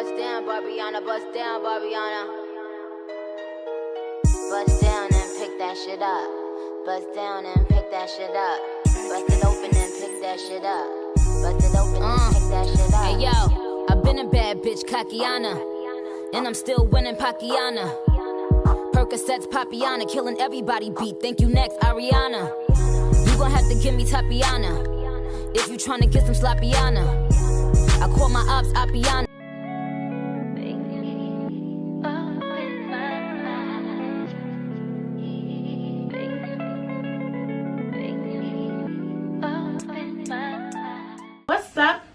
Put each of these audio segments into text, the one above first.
Bust down, Barbiana, bust down, Barbiana. Bust down and pick that shit up. Bust down and pick that shit up. Bust it open and pick that shit up. Bust it open and pick that shit up. Hey yo, I've been a bad bitch, Kakiana, and I'm still winning Pakiana. Percocets, Papiana, killing everybody beat. Thank you next, Ariana. You gon' have to give me Tapiana if you tryna get some sloppiana. I call my ops Appiana. What's up,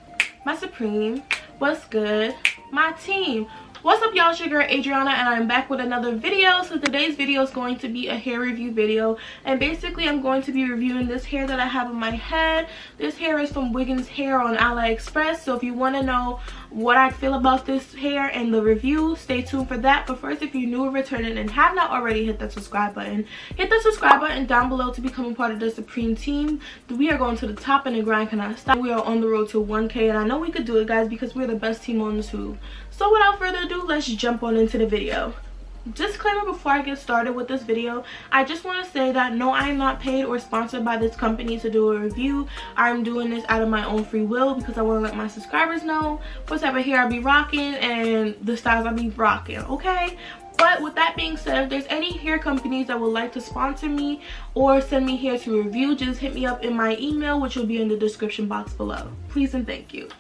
my supreme? What's good, my team? What's up, y'all? It's your girl Adriana, and I'm back with another video. So today's video is going to be a hair review video, and basically I'm going to be reviewing this hair that I have on my head. This hair is from Wiggins Hair on AliExpress, so if you want to know what I feel about this hair and the review, stay tuned for that. But first, if you're new or returning and have not already, hit that subscribe button. Hit the subscribe button down below to become a part of the supreme team. We are going to the top, and the grind cannot stop. We are on the road to 1K, and I know we could do it, guys, because we're the best team on the tube. So without further ado, let's jump on into the video. Disclaimer before I get started with this video, I just want to say that no, I am not paid or sponsored by this company to do a review. I'm doing this out of my own free will because I want to let my subscribers know what type of hair I be rocking and the styles I be rocking, okay? But with that being said, if there's any hair companies that would like to sponsor me or send me hair to review, just hit me up in my email, which will be in the description box below. Please and thank you.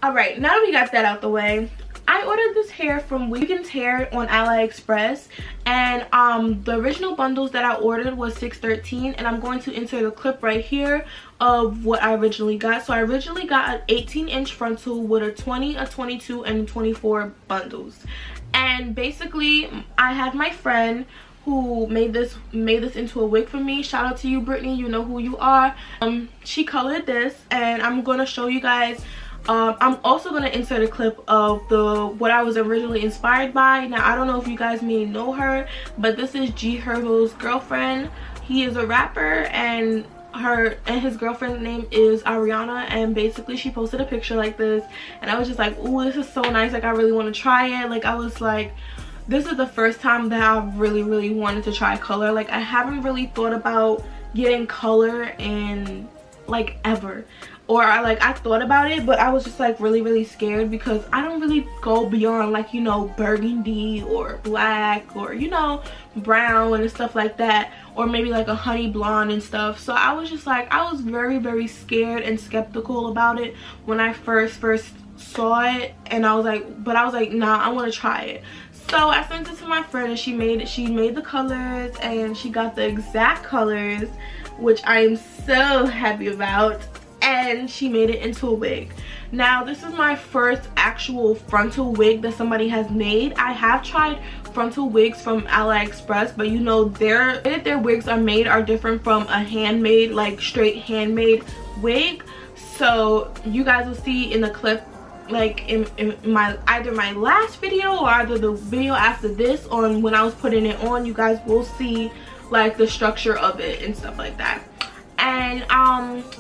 Alright, now that we got that out the way, I ordered this hair from Wiggins Hair on AliExpress, and the original bundles that I ordered was $6.13, and I'm going to insert a clip right here of what I originally got. So I originally got an 18-inch frontal with a 20, a 22, and 24 bundles. And basically, I had my friend who made this into a wig for me. Shout out to you, Brittany. You know who you are. She colored this, and I'm going to show you guys. I'm also going to insert a clip of what I was originally inspired by. Now, I don't know if you guys may know her, but this is G Herbo's girlfriend. He is a rapper, and his girlfriend's name is Ariana, and basically she posted a picture like this, and I was just like, ooh, this is so nice. Like, I really want to try it. Like, I was like, this is the first time that I really wanted to try color. Like, I haven't really thought about getting color in like ever. Or I thought about it, but I was just like really scared because I don't really go beyond, like, you know, burgundy or black or, you know, brown and stuff like that, or maybe like a honey blonde and stuff. So I was just like, I was very scared and skeptical about it when I first saw it, and I was like, nah, I want to try it. So I sent it to my friend, and she made the colors, and she got the exact colors, which I am so happy about. And she made it into a wig. Now, this is my first actual frontal wig that somebody has made. I have tried frontal wigs from AliExpress, but you know, their wigs are made are different from a handmade, like straight handmade wig. So you guys will see in the clip, like in either my last video or either the video after this, on when I was putting it on, you guys will see like the structure of it and stuff like that. And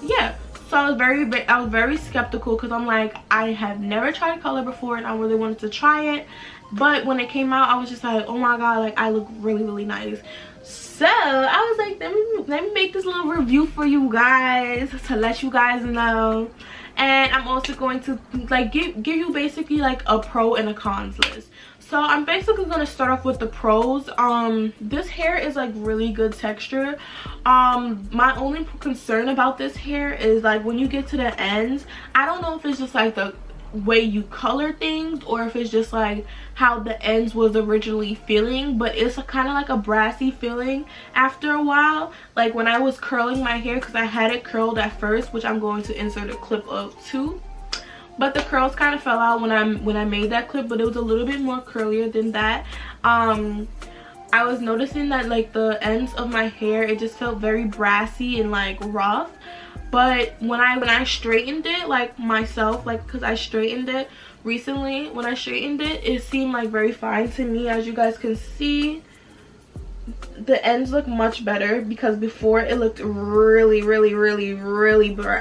yeah. So I was very skeptical because I'm like, I have never tried color before, and I really wanted to try it. But when it came out, I was just like, oh my god, like, I look really nice. So I was like, let me make this little review for you guys to let you guys know. And I'm also going to like give you basically like a pro and a cons list. So I'm basically going to start off with the pros. This hair is like really good texture. My only concern about this hair is like when you get to the ends, I don't know if it's just like the way you color things or if it's just like how the ends was originally feeling, but it's kind of like a brassy feeling after a while. Like when I was curling my hair, because I had it curled at first, which I'm going to insert a clip of too. But the curls kind of fell out when I made that clip, but it was a little bit more curlier than that. I was noticing that like the ends of my hair, it just felt very brassy and like rough. But when I straightened it, like myself, like because I straightened it recently, when I straightened it, it seemed like very fine to me. As you guys can see, the ends look much better because before it looked really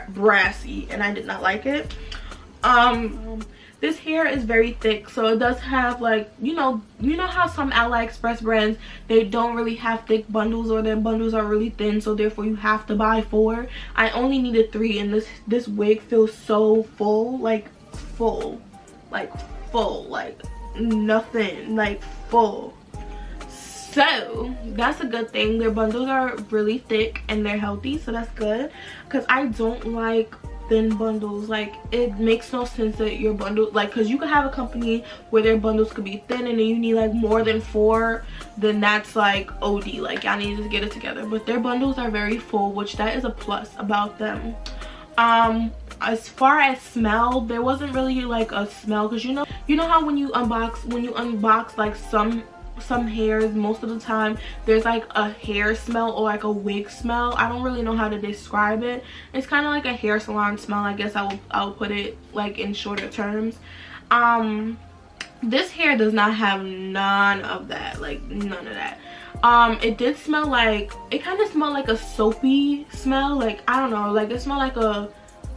brassy, and I did not like it. this hair is very thick, so it does have like, you know how some AliExpress brands, they don't really have thick bundles, or their bundles are really thin, so therefore you have to buy 4. I only needed 3, and this wig feels so full, like full, like nothing, like full. So that's a good thing. Their bundles are really thick and they're healthy, so that's good, because I don't like thin bundles. Like, it makes no sense that your bundle, like, because you could have a company where their bundles could be thin and then you need like more than 4, then that's like OD, like y'all need to get it together. But their bundles are very full, which that is a plus about them. As far as smell, there wasn't really like a smell, because you know how when you unbox like some hairs, most of the time there's like a hair smell or like a wig smell. I don't really know how to describe it. It's kind of like a hair salon smell, I guess I'll put it like in shorter terms. This hair does not have none of that, like none of that. It did smell like, it kind of smelled like a soapy smell, like I don't know, like it smelled like a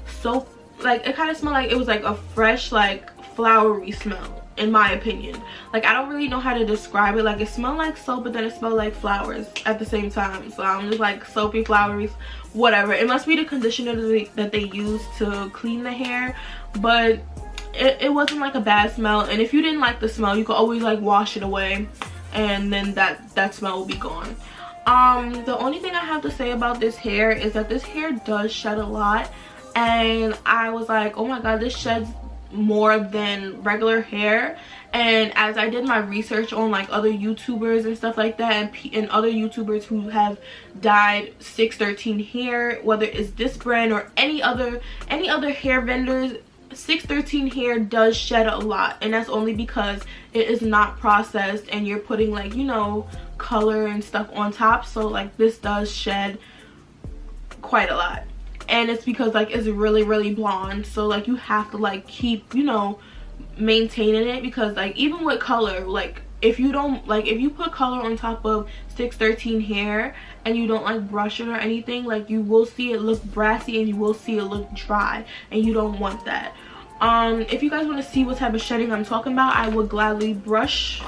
soap, like it kind of smelled like it was like a fresh, like flowery smell, in my opinion. Like, I don't really know how to describe it. Like, it smelled like soap, but then it smelled like flowers at the same time. So I'm just like soapy, flowery, whatever. It must be the conditioner that they use to clean the hair, but it wasn't like a bad smell. And if you didn't like the smell, you could always like wash it away, and then that smell will be gone. The only thing I have to say about this hair is that this hair does shed a lot, and I was like, oh my god, this sheds more than regular hair. And as I did my research on like other YouTubers and stuff like that, and other YouTubers who have dyed 613 hair, whether it's this brand or any other hair vendors, 613 hair does shed a lot, and that's only because it is not processed and you're putting like, you know, color and stuff on top. So like this does shed quite a lot, and it's because like it's really blonde, so like you have to like keep, you know, maintaining it, because like even with color, like if you put color on top of 613 hair and you don't like brush it or anything, like you will see it look brassy and you will see it look dry, and you don't want that. If you guys want to see what type of shedding I'm talking about, I would gladly brush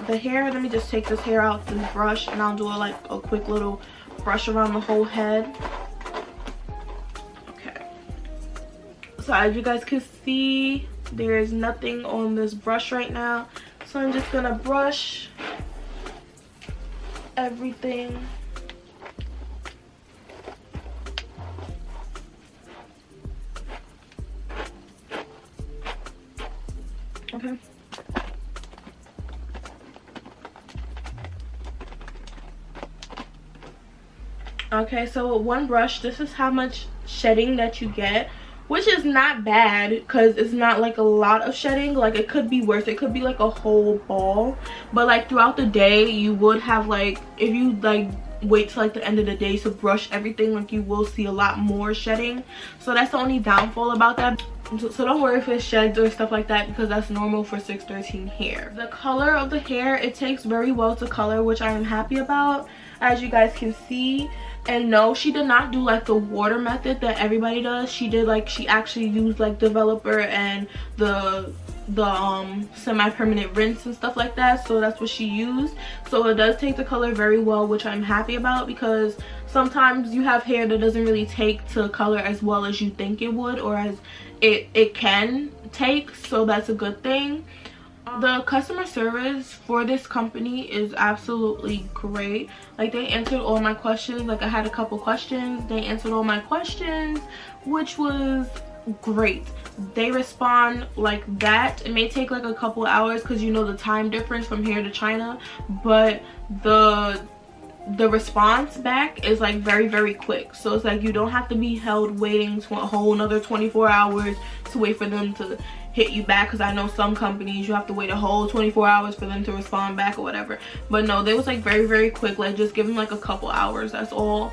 the hair. Let me just take this hair out with this brush, and I'll do like a quick little brush around the whole head. So as you guys can see, there is nothing on this brush right now, so I'm just gonna brush everything. Okay. Okay, so with one brush, this is how much shedding that you get, which is not bad, because it's not like a lot of shedding. Like, it could be worse, it could be like a whole ball, but like throughout the day you would have, like, if you like wait till like the end of the day to brush everything, like you will see a lot more shedding. So that's the only downfall about that. So don't worry if it sheds or stuff like that, because that's normal for 613 hair. The color of the hair, it takes very well to color, which I am happy about, as you guys can see. And no, she did not do like the water method that everybody does. She did like, she actually used like developer and the semi-permanent rinse and stuff like that. So that's what she used. So it does take the color very well, which I'm happy about, because sometimes you have hair that doesn't really take to color as well as you think it would, or as it can take. So that's a good thing. The customer service for this company is absolutely great. Like, they answered all my questions. Like, I had a couple questions, they answered all my questions, which was great. They respond like that. It may take like a couple hours, because you know the time difference from here to China, but the response back is like very quick. So it's like you don't have to be held waiting to a whole another 24 hours to wait for them to hit you back, because I know some companies you have to wait a whole 24 hours for them to respond back or whatever. But no, they was like very quick. Like, just give them like a couple hours, that's all.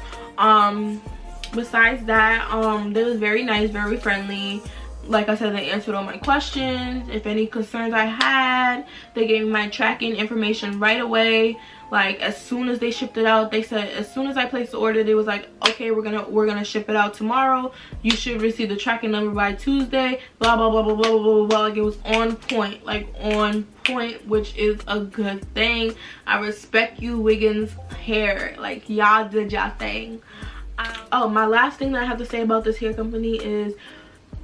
Besides that, they was very nice, very friendly. like I said, they answered all my questions. If any concerns I had, they gave me my tracking information right away. Like as soon as they shipped it out, they said as soon as I placed the order, they was like, okay, we're gonna ship it out tomorrow. You should receive the tracking number by Tuesday. Blah blah blah blah blah blah blah blah. Like it was on point, like on point, which is a good thing. I respect you, Wiggins Hair. Like y'all did y'all thing. Oh, my last thing that I have to say about this hair company is,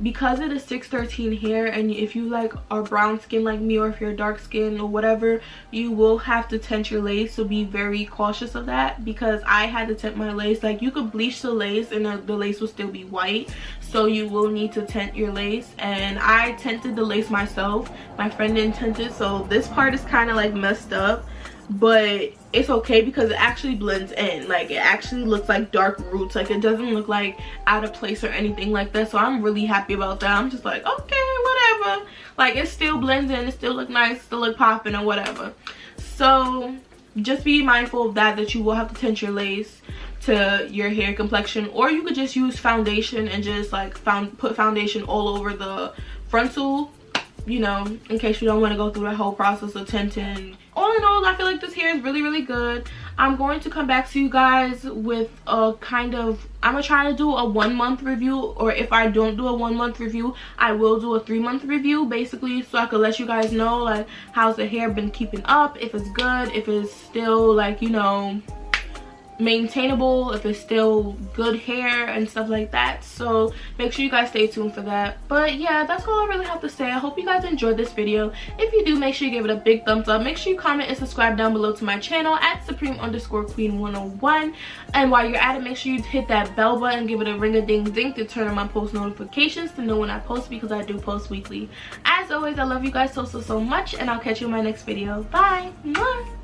because it is 613 hair, and if you like are brown skin like me, or if you're dark skin or whatever, you will have to tint your lace. So be very cautious of that, because I had to tint my lace. Like you could bleach the lace and the lace will still be white, so you will need to tint your lace. And I tinted the lace myself. My friend didn't tint it, so this part is kind of like messed up, but it's okay because it actually blends in. Like it actually looks like dark roots. Like it doesn't look like out of place or anything like that. So I'm really happy about that. I'm just like, okay, whatever. Like it still blends in, it still look nice, still look popping or whatever. So just be mindful of that you will have to tint your lace to your hair complexion, or you could just use foundation and just like put foundation all over the frontal, you know, in case you don't want to go through the whole process of tinting. All in all, I feel like this hair is really, really good. I'm going to come back to you guys with a kind of, I'm gonna try to do a 1 month review, or if I don't do a 1 month review, I will do a 3 month review, basically, so I could let you guys know like how's the hair been keeping up, if it's good, if it's still like, you know, maintainable, if it's still good hair and stuff like that. So make sure you guys stay tuned for that. But yeah, that's all I really have to say. I hope you guys enjoyed this video. If you do, make sure you give it a big thumbs up. Make sure you comment and subscribe down below to my channel at Supreme_Queen101. And while you're at it, make sure you hit that bell button, give it a ring-a-ding-ding to turn on my post notifications to know when I post, because I do post weekly. As always, I love you guys so much, and I'll catch you in my next video. Bye. Mwah.